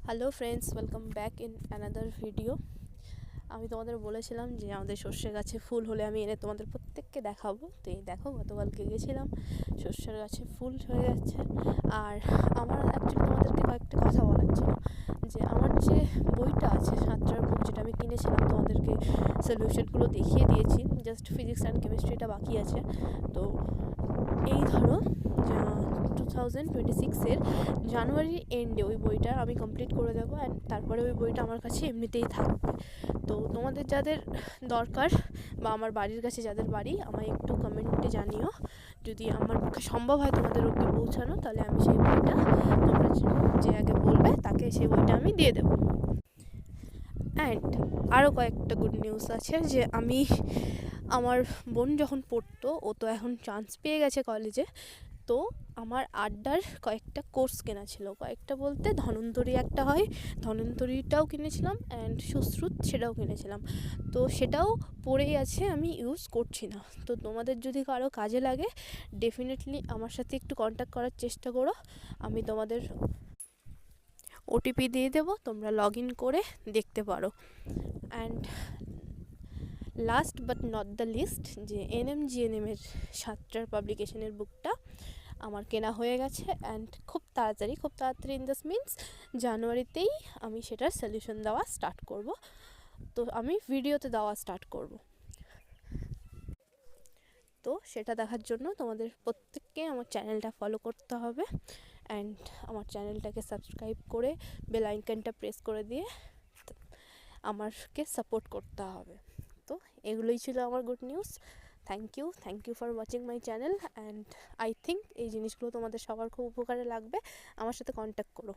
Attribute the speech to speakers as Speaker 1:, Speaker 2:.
Speaker 1: Hello friends, welcome back in another video. আমি তোমাদের বলেছিলাম যে আমাদের সর্ষে গাছে ফুল হলে আমি এনে তোমাদের প্রত্যেককে দেখাবো। তো এই দেখো, গতকালকে গেছিলাম, সর্ষের গাছে ফুল হয়ে যাচ্ছে। আর আমার অ্যাকচুয়ালি তোমাদেরকে কয়েকটা কথা বলার ছিল যে আমার যে বইটা আছে সাঁতরার বুক, যেটা আমি কিনেছিলাম, তোমাদেরকে সলিউশনগুলো দেখিয়ে দিয়েছি, জাস্ট ফিজিক্স অ্যান্ড কেমিস্ট্রিটা বাকি আছে। তো এই ধরো 2026-এর জানুয়ারির এন্ডে ওই বইটা আমি কমপ্লিট করে দেবো, অ্যান্ড তারপরে ওই বইটা আমার কাছে এমনিতেই থাকবে। তো তোমাদের যাদের দরকার বা আমার বাড়ির কাছে যাদের বাড়ি, আমায় একটু কমেন্টে জানিও। যদি আমার পক্ষে সম্ভব হয় তোমাদের অবধি পৌঁছানো, তাহলে আমি সেই বইটা, তোমরা যে আগে বলবে তাকে সেই বইটা আমি দিয়ে দেবো। অ্যান্ড আরও কয়েকটা গুড নিউজ আছে যে আমার বোন যখন পড়তো, ও তো এখন চান্স পেয়ে গেছে কলেজে। তো আমার আড্ডার কয়েকটা কোর্স কেনা ছিল, কয়েকটা বলতে ধন্বন্তরী একটা হয়, ধন্বন্তরীটাও কিনেছিলাম, অ্যান্ড সুশ্রুত সেটাও কিনেছিলাম। তো সেটাও পড়েই আছে, আমি ইউজ করছি না। তো তোমাদের যদি কারো কাজে লাগে, ডেফিনেটলি আমার সাথে একটু কন্ট্যাক্ট করার চেষ্টা করো। আমি তোমাদের ওটিপি দিয়ে দেবো, তোমরা লগ ইন করে দেখতে পারো। And last but not the least, যে NMGNM-এর সাতটার পাবলিকেশনের বুকটা আমার কেনা হয়ে গেছে, অ্যান্ড খুব তাড়াতাড়ি ইন দিস মিনস জানুয়ারিতেই আমি সেটার সলিউশন দেওয়া স্টার্ট করব। তো আমি ভিডিওতে দেওয়া স্টার্ট করব। তো সেটা দেখার জন্য তোমাদের প্রত্যেককে আমার চ্যানেলটা ফলো করতে হবে, অ্যান্ড আমার চ্যানেলটাকে সাবস্ক্রাইব করে বেল আইকনটা প্রেস করে দিয়ে আমাকে সাপোর্ট করতে হবে। তো এগুলোই ছিল আমার good news. Thank you for watching my channel, and I think এই জিনিসগুলো তোমাদের সবার খুব উপকারে লাগবে। আমার সাথে কন্ট্যাক্ট করো।